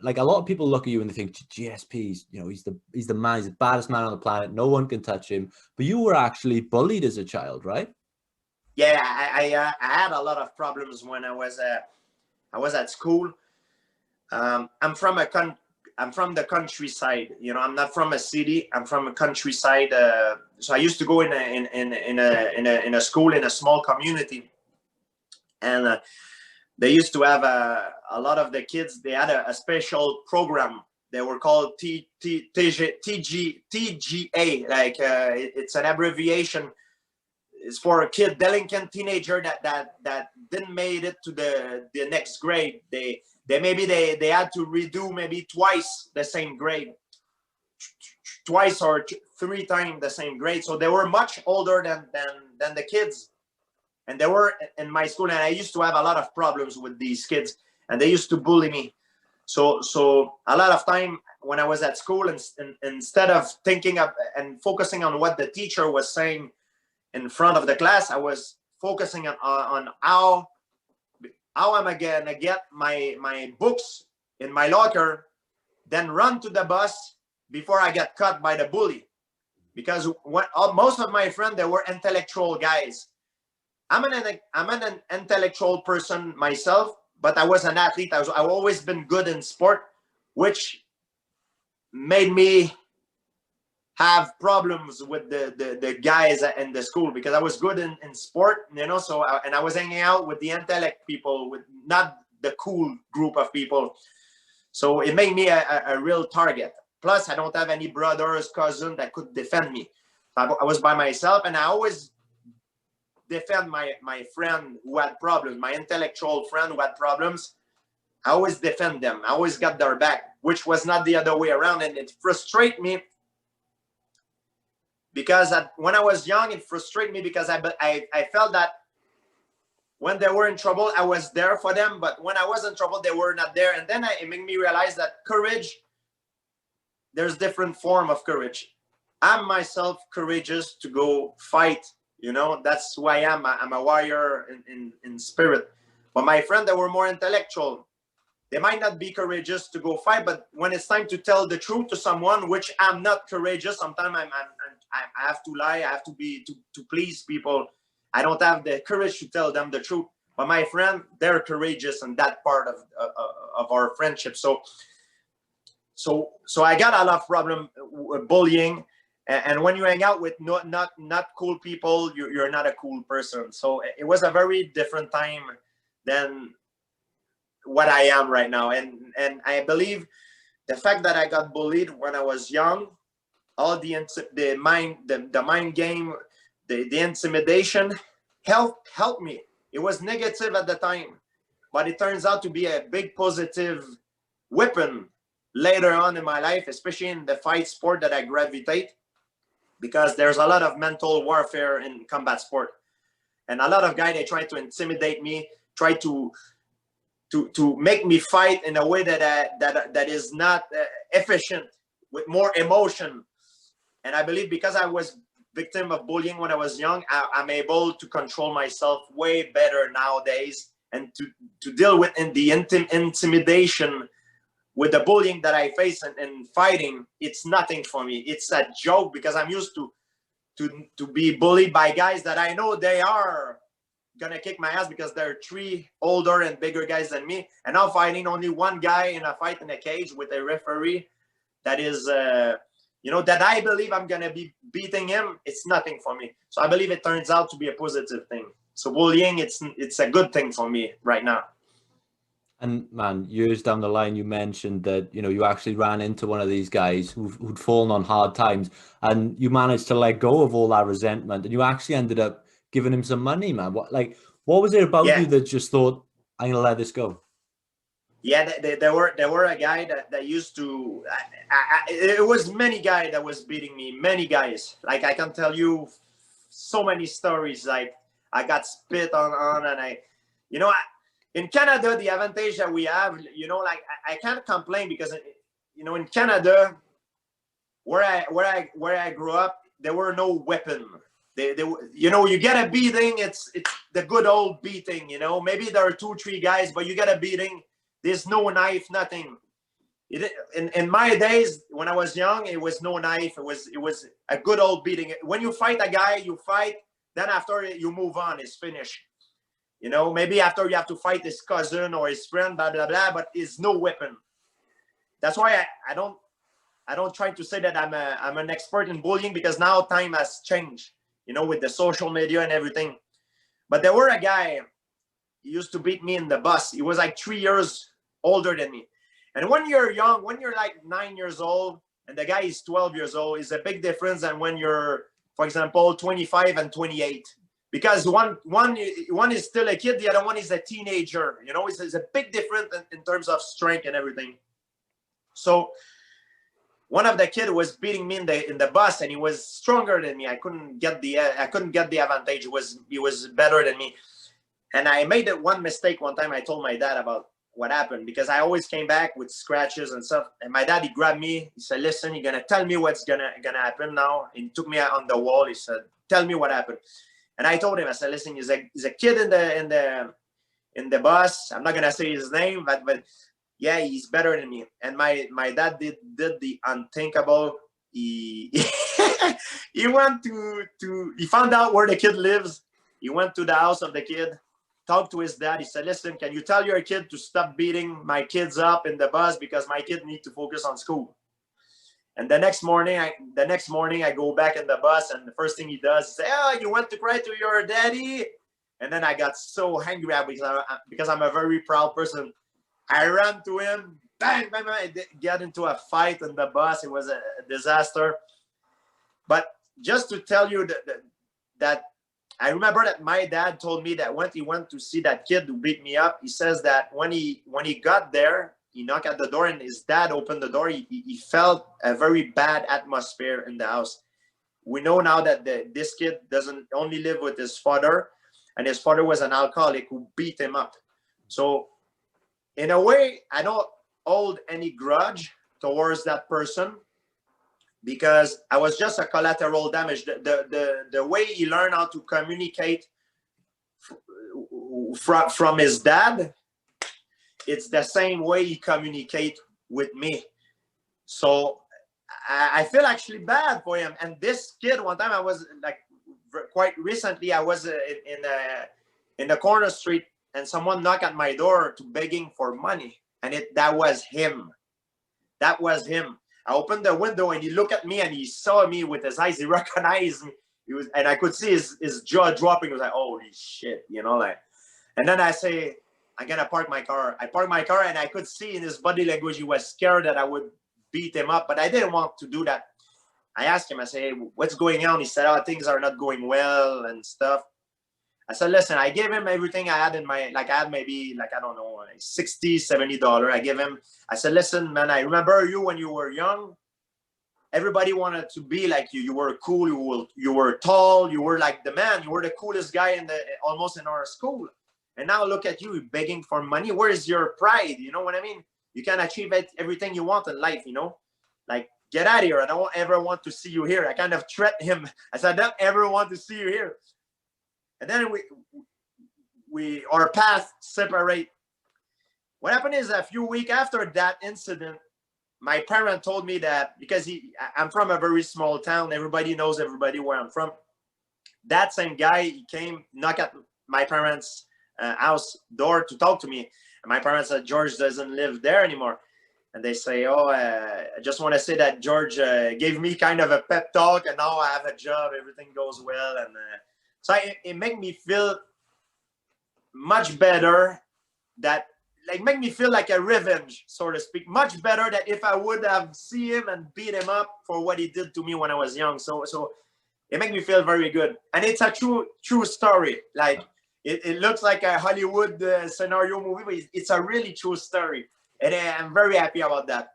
like a lot of people look at you and they think GSP's, you know, he's the man, he's the baddest man on the planet. No one can touch him. But you were actually bullied as a child, right? Yeah, I had a lot of problems when I was at school. I'm from the countryside. You know, I'm not from a city. I'm from a countryside. So I used to go in a school in a small community, and they used to have a lot of the kids. They had a special program. They were called TGA. Like it's an abbreviation. It's for a kid, delinquent teenager that didn't made it to the next grade. They had to redo maybe twice the same grade, twice or three times the same grade. So they were much older than the kids, and they were in my school. And I used to have a lot of problems with these kids, and they used to bully me. So a lot of time when I was at school, and instead of thinking of and focusing on what the teacher was saying in front of the class, I was focusing on how am I gonna get my books in my locker, then run to the bus before I get caught by the bully. Because most of my friends, they were intellectual guys. I'm an intellectual person myself, but I was an athlete. I've always been good in sport, which made me have problems with the guys in the school, because I was good in sport, you know. So and I was hanging out with the intellect people, with not the cool group of people. So it made me a real target. Plus, I don't have any brothers, cousins that could defend me. I was by myself, and I always defend my friend who had problems, my intellectual friend who had problems. I always defend them. I always got their back, which was not the other way around. And it frustrated me, because when I was young, it frustrated me because I felt that when they were in trouble, I was there for them. But when I was in trouble, they were not there. And then it made me realize that courage, there's different form of courage. I'm myself courageous to go fight. You know, that's who I am. I'm a warrior in spirit. But my friends, they were more intellectual. They might not be courageous to go fight, but when it's time to tell the truth to someone, which I'm not courageous, sometimes I have to lie. I have to be to please people. I don't have the courage to tell them the truth. But my friend, they're courageous in that part of our friendship. So I got a lot of problem with bullying. And when you hang out with not cool people, you're not a cool person. So it was a very different time than what I am right now. And I believe the fact that I got bullied when I was young, all the mind game, the intimidation helped me. It was negative at the time, but it turns out to be a big positive weapon later on in my life, especially in the fight sport that I gravitate, because there's a lot of mental warfare in combat sport. And a lot of guys, they try to intimidate me, try to make me fight in a way that is not efficient, with more emotion. And I believe because I was victim of bullying when I was young, I'm able to control myself way better nowadays, and to deal with the intimidation with the bullying that I face and fighting. It's nothing for me. It's a joke, because I'm used to be bullied by guys that I know they are gonna kick my ass, because they're 3 older and bigger guys than me, and now fighting only one guy in a fight in a cage with a referee that is that I believe I'm gonna be beating him. It's nothing for me. So I believe it turns out to be a positive thing. So bullying, it's a good thing for me right now. And man, years down the line, you mentioned that, you know, you actually ran into one of these guys who'd fallen on hard times, and you managed to let go of all that resentment, and you actually ended up giving him some money, man. What was it about you that just thought, I'm gonna let this go? Yeah, there were a guy that used to. It was many guys that was beating me. Many guys. Like, I can tell you so many stories. Like, I got spit on, and in Canada, the advantage that we have, like, I can't complain, because in Canada, where I grew up, there were no weapon. You get a beating. It's the good old beating. Maybe there are 2-3 guys, but you get a beating. There's no knife, nothing. In my days when I was young, it was no knife. It was a good old beating. When you fight a guy, you fight. Then after you move on, it's finished. You know, maybe after you have to fight his cousin or his friend, blah blah blah. But it's no weapon. That's why I don't try to say that I'm an expert in bullying, because now time has changed. You know, with the social media and everything. But there were a guy. He used to beat me in the bus. He was like 3 years older than me. And when you're young, when you're like 9 years old and the guy is 12 years old, is a big difference than when you're, for example, 25 and 28. Because one is still a kid, the other one is a teenager. You know, it's a big difference in terms of strength and everything. So one of the kid was beating me in the bus, and he was stronger than me. I couldn't get the advantage. He was better than me. And I made one mistake one time. I told my dad about what happened, because I always came back with scratches and stuff. And my dad, he grabbed me. He said, "Listen, you're gonna tell me what's gonna happen now." And he took me on the wall. He said, "Tell me what happened." And I told him, I said, "Listen, he's a kid in the bus. I'm not gonna say his name, but yeah, he's better than me." And my dad did the unthinkable. He he went he found out where the kid lives. He went to the house of the kid, talked to his dad. He said, "Listen, can you tell your kid to stop beating my kids up in the bus, because my kid need to focus on school?" And the next morning I go back in the bus, and the first thing he does is say, "Oh, you went to cry to your daddy?" And then I got so angry because I'm a very proud person. I ran to him, bang, bang, bang, get into a fight in the bus. It was a disaster. But just to tell you that I remember that my dad told me that when he went to see that kid who beat me up, he says that when he got there, he knocked at the door and his dad opened the door. He felt a very bad atmosphere in the house. We know now that this kid doesn't only live with his father, and his father was an alcoholic who beat him up. So in a way, I don't hold any grudge towards that person, because I was just a collateral damage. The way he learned how to communicate from his dad, it's the same way he communicates with me. So I feel actually bad for him. And this kid, one time I was like, quite recently, I was in the corner street, and someone knocked at my door to begging for money. And that was him. That was him. I opened the window, and he looked at me, and he saw me with his eyes. He recognized me. And I could see his jaw dropping. He was like, "Holy shit," you know, like. And then I say, "I'm gonna park my car." I parked my car, and I could see in his body language he was scared that I would beat him up, but I didn't want to do that. I asked him, I said, "Hey, what's going on?" He said, "Oh, things are not going well and stuff." I said, "Listen," I gave him everything I had in my, like I had maybe, like, I don't know, like $60, $70. I gave him, I said, "Listen, man, I remember you when you were young. Everybody wanted to be like you. You were cool, you were tall, you were like the man, you were the coolest guy almost in our school. And now look at you begging for money. Where is your pride? You know what I mean? You can achieve everything you want in life, you know? Like, get out of here. I don't ever want to see you here." I kind of threatened him. I said, "I don't ever want to see you here." And then our paths separate. What happened is, a few weeks after that incident, my parent told me that, because I'm from a very small town. Everybody knows everybody where I'm from. That same guy, he came, knocked at my parents' house door to talk to me. And my parents said, "George doesn't live there anymore." And they say, "Oh, I just want to say that George gave me kind of a pep talk, and now I have a job. Everything goes well." And so it made me feel much better, that, like, make me feel like a revenge, so to speak. Much better than if I would have seen him and beat him up for what he did to me when I was young. So it made me feel very good. And it's a true story. Like, it looks like a Hollywood scenario movie, but it's a really true story. And I'm very happy about that.